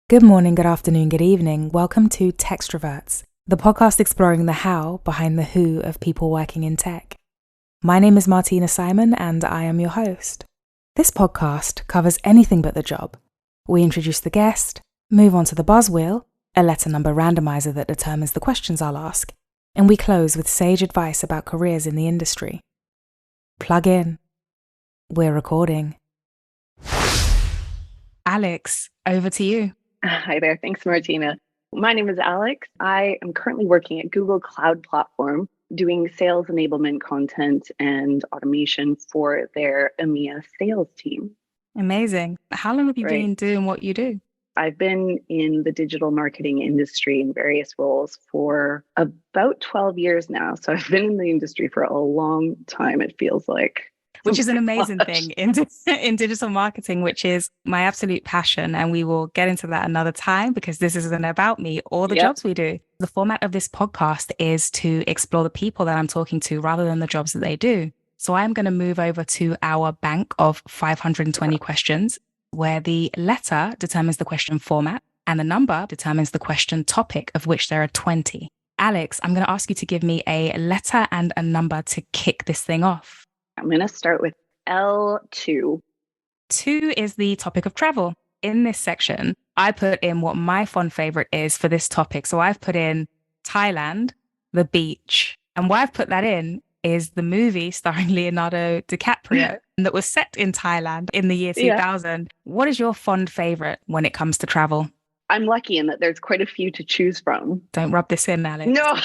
Good morning, good afternoon, good evening. Welcome to Techstroverts, the podcast exploring the how behind the who of people working in tech. My name is Martina Simon and I am your host. This podcast covers anything but the job. We introduce the guest, move on to the buzz wheel, a letter number randomizer that determines the questions I'll ask, and we close with sage advice about careers in the industry. Plug in. We're recording. Alex, over to you. Hi there. Thanks, Martina. My name is Alex. I am currently working at Google Cloud Platform doing sales enablement content and automation for their EMEA sales team. Amazing. How long have you been doing what you do? I've been in the digital marketing industry in various roles for about 12 years now. So I've been in the industry for a long time, it feels like. Which is an amazing thing in digital marketing, which is my absolute passion. And we will get into that another time because this isn't about me or the jobs we do. The format of this podcast is to explore the people that I'm talking to rather than the jobs that they do. So I'm going to move over to our bank of 520 questions, where the letter determines the question format and the number determines the question topic, of which there are 20. Alex, I'm going to ask you to give me a letter and a number to kick this thing off. I'm going to start with L2. 2 is the topic of travel. In this section, I put in what my fun favorite is for this topic. So I've put in Thailand, the beach. And why I've put that in is the movie starring Leonardo DiCaprio that was set in Thailand in the year 2000. What is your fond favorite when it comes to travel? I'm lucky in that there's quite a few to choose from. Don't rub this in, Alex. No.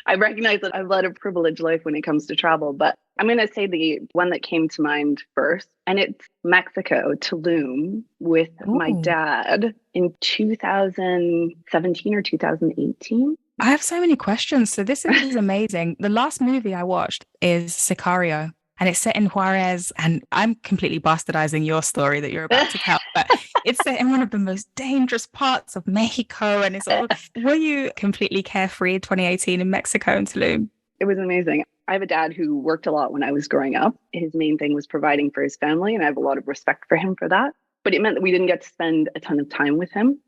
I recognize that I've led a privileged life when it comes to travel, but I'm going to say the one that came to mind first, and it's Mexico, Tulum, with my dad in 2017 or 2018. I have so many questions. So this is amazing. The last movie I watched is Sicario. And it's set in Juarez, and I'm completely bastardizing your story that you're about to tell, but it's set in one of the most dangerous parts of Mexico. And it's all, were you completely carefree in 2018 in Mexico and Tulum? It was amazing. I have a dad who worked a lot when I was growing up. His main thing was providing for his family, and I have a lot of respect for him for that. But it meant that we didn't get to spend a ton of time with him.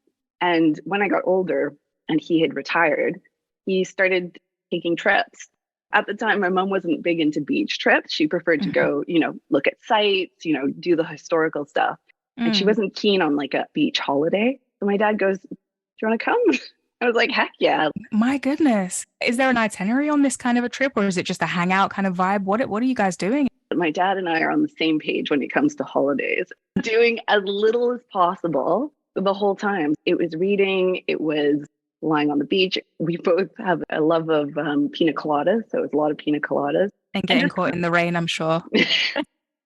And when I got older and he had retired, he started taking trips. At the time, my mom wasn't big into beach trips. She preferred to go, look at sites, do the historical stuff. And she wasn't keen on like a beach holiday. So my dad goes, "Do you want to come?" I was like, heck yeah. My goodness. Is there an itinerary on this kind of a trip, or is it just a hangout kind of vibe? What are you guys doing? My dad and I are on the same page when it comes to holidays, doing as little as possible the whole time. It was reading, it was lying on the beach. We both have a love of pina coladas, so it's a lot of pina coladas. And getting caught in the rain, I'm sure.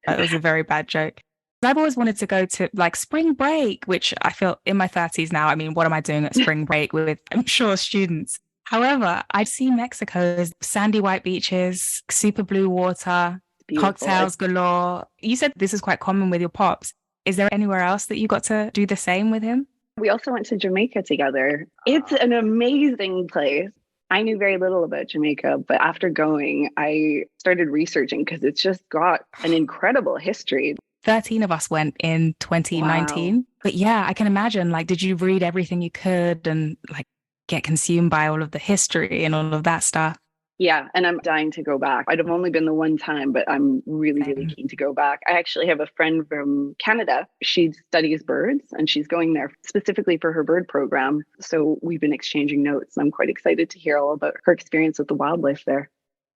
That was a very bad joke. I've always wanted to go to like spring break, which I feel in my 30s now. I mean, what am I doing at spring break with, I'm sure, students? However, I'd see Mexico's sandy white beaches, super blue water, cocktails galore. You said this is quite common with your pops. Is there anywhere else that you got to do the same with him? We also went to Jamaica together. It's an amazing place. I knew very little about Jamaica, but after going, I started researching because it's just got an incredible history. 13 of us went in 2019. Wow. But yeah, I can imagine, like, did you read everything you could and like get consumed by all of the history and all of that stuff? Yeah, and I'm dying to go back. I'd have only been the one time, but I'm really, really keen to go back. I actually have a friend from Canada. She studies birds and she's going there specifically for her bird program. So we've been exchanging notes. I'm quite excited to hear all about her experience with the wildlife there.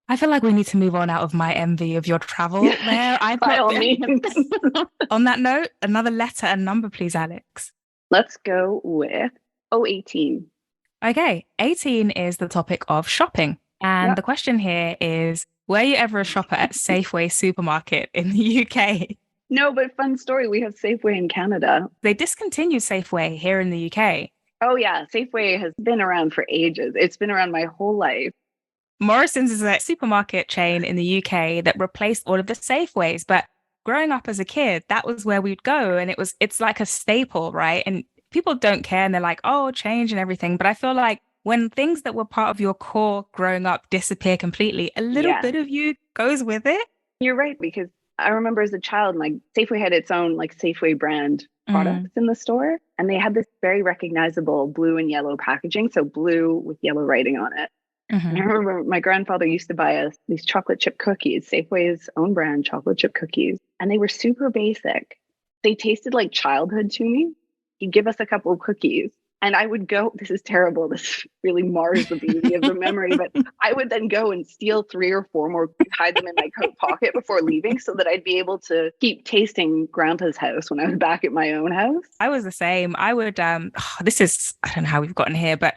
I feel like we need to move on out of my envy of your travel there. By all means. On that note, another letter and number, please, Alex. Let's go with 18. Okay, 18 is the topic of shopping. And the question here is, were you ever a shopper at Safeway supermarket in the UK? No, but fun story. We have Safeway in Canada. They discontinued Safeway here in the UK. Oh, yeah. Safeway has been around for ages. It's been around my whole life. Morrison's is a supermarket chain in the UK that replaced all of the Safeways. But growing up as a kid, that was where we'd go. And it's like a staple, right? And people don't care. And they're like, oh, change and everything. But I feel like when things that were part of your core growing up disappear completely, a little bit of you goes with it. You're right, because I remember as a child, like Safeway had its own like Safeway brand products in the store. And they had this very recognizable blue and yellow packaging. So blue with yellow writing on it. And I remember my grandfather used to buy us these chocolate chip cookies, Safeway's own brand chocolate chip cookies. And they were super basic. They tasted like childhood to me. He'd give us a couple of cookies. And I would go, this is terrible. This really mars the beauty of the memory. But I would then go and steal 3 or 4 more, hide them in my coat pocket before leaving so that I'd be able to keep tasting Grandpa's house when I was back at my own house. I was the same. I would, I don't know how we've gotten here, but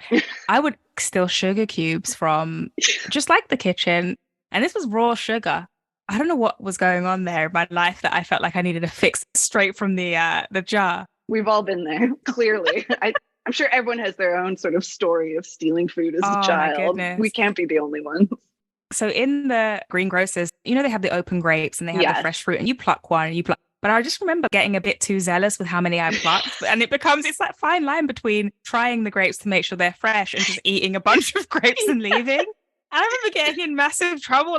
I would steal sugar cubes from just like the kitchen. And this was raw sugar. I don't know what was going on there in my life that I felt like I needed to fix straight from the jar. We've all been there, clearly. I'm sure everyone has their own sort of story of stealing food as a child. We can't be the only ones. So in the greengrocers, you know, they have the open grapes and they have the fresh fruit and you pluck one and you pluck. But I just remember getting a bit too zealous with how many I plucked. And it's that fine line between trying the grapes to make sure they're fresh and just eating a bunch of grapes and leaving. I remember getting in massive trouble.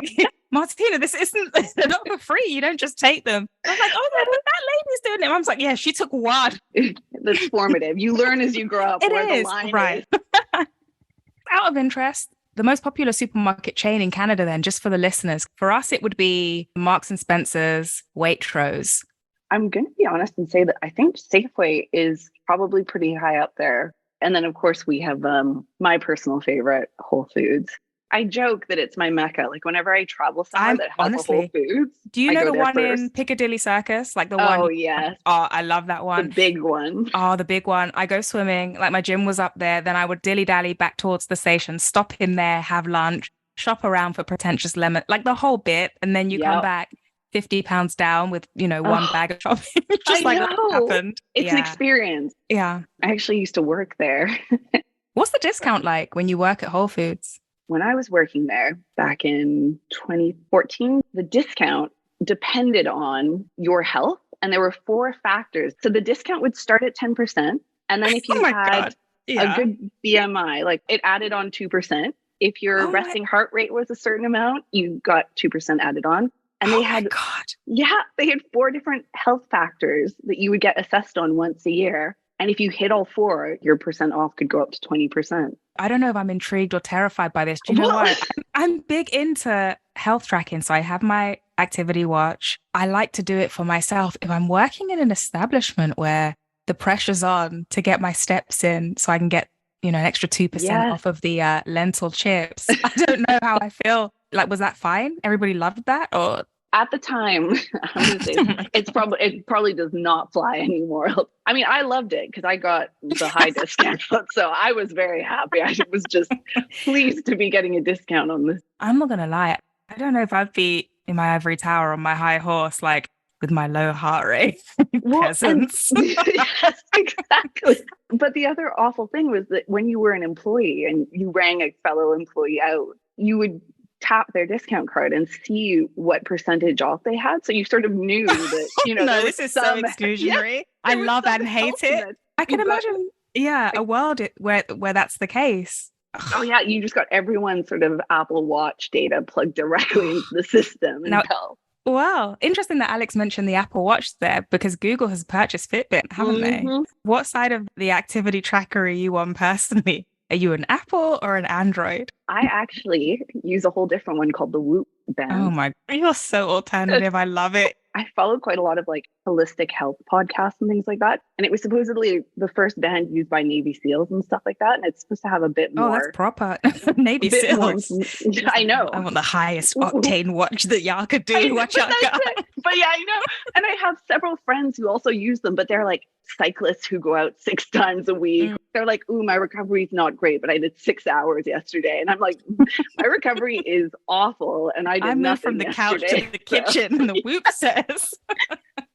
Martina, they're not for free. You don't just take them. I was like, oh, no, but that lady's doing it. Mom's like, yeah, she took one. That's formative. You learn as you grow up where the line is. Out of interest, the most popular supermarket chain in Canada then, just for the listeners, for us, it would be Marks and Spencer's, Waitrose. I'm going to be honest and say that I think Safeway is probably pretty high up there. And then, of course, we have my personal favorite, Whole Foods. I joke that it's my Mecca. Like whenever I travel somewhere that has a Whole Foods. Do you know the one in Piccadilly Circus? Like the one. Oh, yes. Oh, I love that one. The big one. Oh, the big one. I go swimming. Like my gym was up there. Then I would dilly-dally back towards the station, stop in there, have lunch, shop around for pretentious lemon, like the whole bit. And then you come back 50 pounds down with, one bag of shopping. Just like that happened. It's an experience. Yeah. I actually used to work there. What's the discount like when you work at Whole Foods? When I was working there back in 2014, the discount depended on your health. And there were 4 factors. So the discount would start at 10%. And then if you had a good BMI, like it added on 2%. If your resting heart rate was a certain amount, you got 2% added on. And they had 4 different health factors that you would get assessed on once a year. And if you hit all 4, your percent off could go up to 20%. I don't know if I'm intrigued or terrified by this. Do you know what? I'm big into health tracking. So I have my activity watch. I like to do it for myself. If I'm working in an establishment where the pressure's on to get my steps in so I can get, an extra 2% off of the lentil chips, I don't know how I feel. Like, was that fine? Everybody loved that? Or... At the time, I'm gonna say it probably does not fly anymore. I mean, I loved it because I got the high discount, so I was very happy. I was just pleased to be getting a discount on this. I'm not gonna lie, I don't know if I'd be in my ivory tower on my high horse, like with my low heart rate. Peasants. Yes, exactly. But the other awful thing was that when you were an employee and you rang a fellow employee out, you would tap their discount card and see what percentage off they had. So you sort of knew that, no, this is so exclusionary. I love and hate it. I can imagine, a world where that's the case. Oh yeah, you just got everyone's sort of Apple Watch data plugged directly into the system. Now, wow, interesting that Alex mentioned the Apple Watch there because Google has purchased Fitbit, haven't they? What side of the activity tracker are you on personally? Are you an Apple or an Android? I actually use a whole different one called the Whoop band. Oh my, you're so alternative. I love it. I followed quite a lot of like holistic health podcasts and things like that. And it was supposedly the first band used by Navy SEALs and stuff like that. And it's supposed to have a bit more. Oh, that's proper. Navy SEALs. I know. I want the highest octane watch that y'all could do. Watch out, guys. But yeah, I know. And I have several friends who also use them, but they're like cyclists who go out 6 times a week. They're like, ooh, my recovery is not great, but I did 6 hours yesterday. And I'm like, my recovery is awful. And I moved from the yesterday, couch to the kitchen and the Whoop says.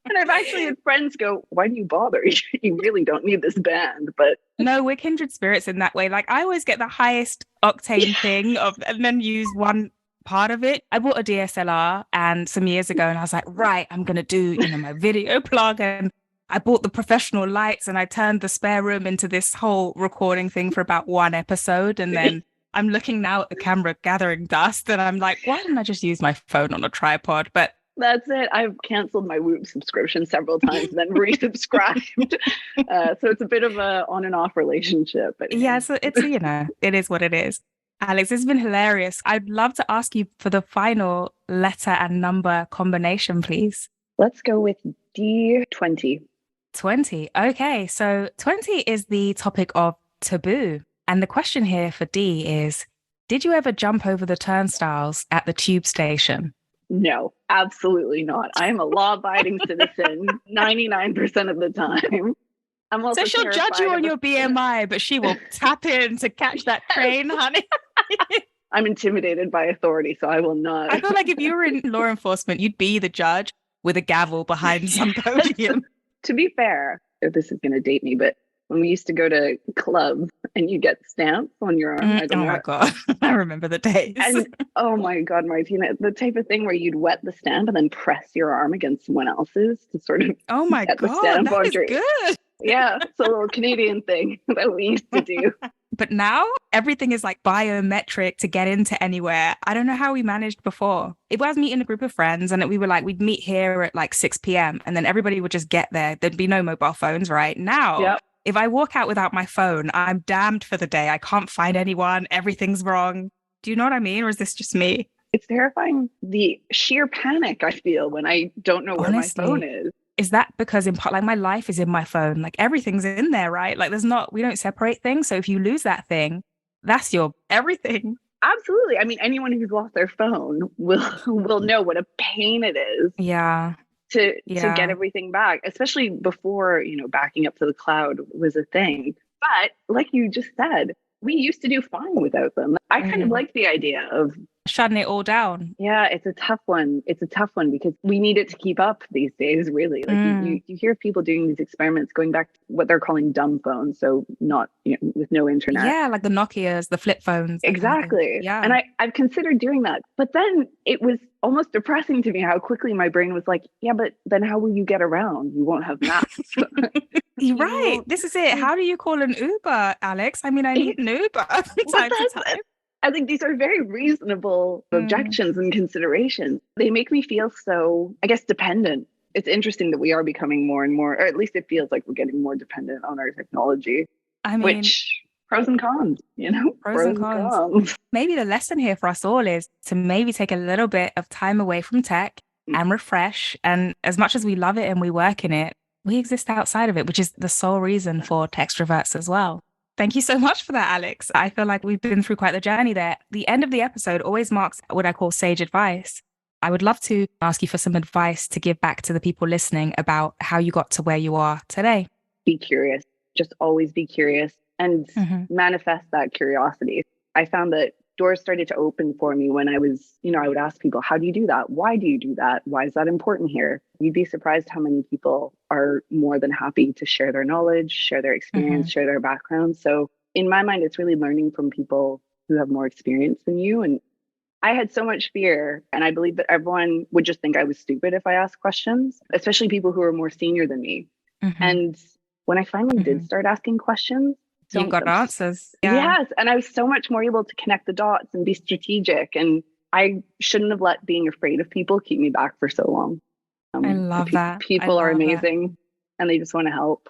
And I've actually had friends go, why do you bother? You really don't need this band. But no, we're kindred spirits in that way. Like I always get the highest octane thing and then use one part of it. I bought a DSLR and some years ago and I was like, right, I'm going to do, my video blog. And I bought the professional lights and I turned the spare room into this whole recording thing for about 1 episode. And then I'm looking now at the camera gathering dust and I'm like, why didn't I just use my phone on a tripod? But That's it. I've canceled my Whoop subscription several times, then resubscribed. So it's a bit of a on and off relationship. But yeah, so it's, it is what it is. Alex, it's been hilarious. I'd love to ask you for the final letter and number combination, please. Let's go with D20. 20. Okay, so 20 is the topic of taboo. And the question here for D is, did you ever jump over the turnstiles at the tube station? No, absolutely not. I am a law-abiding citizen 99% of the time. I'm also so she'll judge you on your BMI, but she will tap in to catch that train, honey. I'm intimidated by authority, so I will not. I feel like if you were in law enforcement, you'd be the judge with a gavel behind some podium. To be fair, this is going to date me, but when we used to go to clubs and you get stamps on your arm. My God. I remember the days. And oh my God, Martina, the type of thing where you'd wet the stamp and then press your arm against someone else's to sort of get the stamp on your... good. Yeah, it's a little Canadian thing that we used to do. But now everything is like biometric to get into anywhere. I don't know how we managed before. If I was meeting a group of friends and we'd meet here at like 6 p.m. and then everybody would just get there. There'd be no mobile phones, right? Now, if I walk out without my phone, I'm damned for the day. I can't find anyone. Everything's wrong. Do you know what I mean? Or is this just me? It's terrifying. The sheer panic I feel when I don't know where my phone is. Is that because in part, like my life is in my phone, like everything's in there, right? Like we don't separate things. So if you lose that thing, that's your everything. Absolutely. I mean, anyone who's lost their phone will know what a pain it is. Yeah. To get everything back, especially before, backing up to the cloud was a thing. But like you just said, we used to do fine without them. I kind of like the idea of shutting it all down. Yeah, it's a tough one. It's a tough one because we need it to keep up these days, really. Like you hear people doing these experiments going back to what they're calling dumb phones. So not, with no internet. Yeah, like the Nokias, the flip phones. Exactly. Yeah. And I've considered doing that. But then it was almost depressing to me how quickly my brain was like, yeah, but then how will you get around? You won't have maps. You're right. This is it. How do you call an Uber, Alex? I mean, I need an Uber from time to time. I think these are very reasonable objections and considerations. They make me feel so, I guess, dependent. It's interesting that we are becoming more and more, or at least it feels like we're getting more dependent on our technology. I mean, which pros and cons, pros and cons. Maybe the lesson here for us all is to maybe take a little bit of time away from tech and refresh. And as much as we love it and we work in it, we exist outside of it, which is the sole reason for Techstroverts as well. Thank you so much for that, Alex. I feel like we've been through quite the journey there. The end of the episode always marks what I call sage advice. I would love to ask you for some advice to give back to the people listening about how you got to where you are today. Be curious. Just always be curious and manifest that curiosity. I found that doors started to open for me when I was, I would ask people, how do you do that? Why do you do that? Why is that important here? You'd be surprised how many people are more than happy to share their knowledge, share their experience, share their background. So in my mind, it's really learning from people who have more experience than you. And I had so much fear, and I believe that everyone would just think I was stupid if I asked questions, especially people who are more senior than me. And when I finally did start asking questions, you got answers. Yeah. Yes. And I was so much more able to connect the dots and be strategic. And I shouldn't have let being afraid of people keep me back for so long. I love that. People are amazing and they just want to help.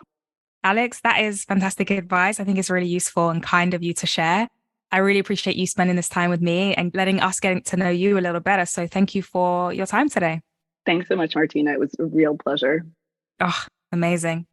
Alex, that is fantastic advice. I think it's really useful and kind of you to share. I really appreciate you spending this time with me and letting us get to know you a little better. So thank you for your time today. Thanks so much, Martina. It was a real pleasure. Oh, amazing.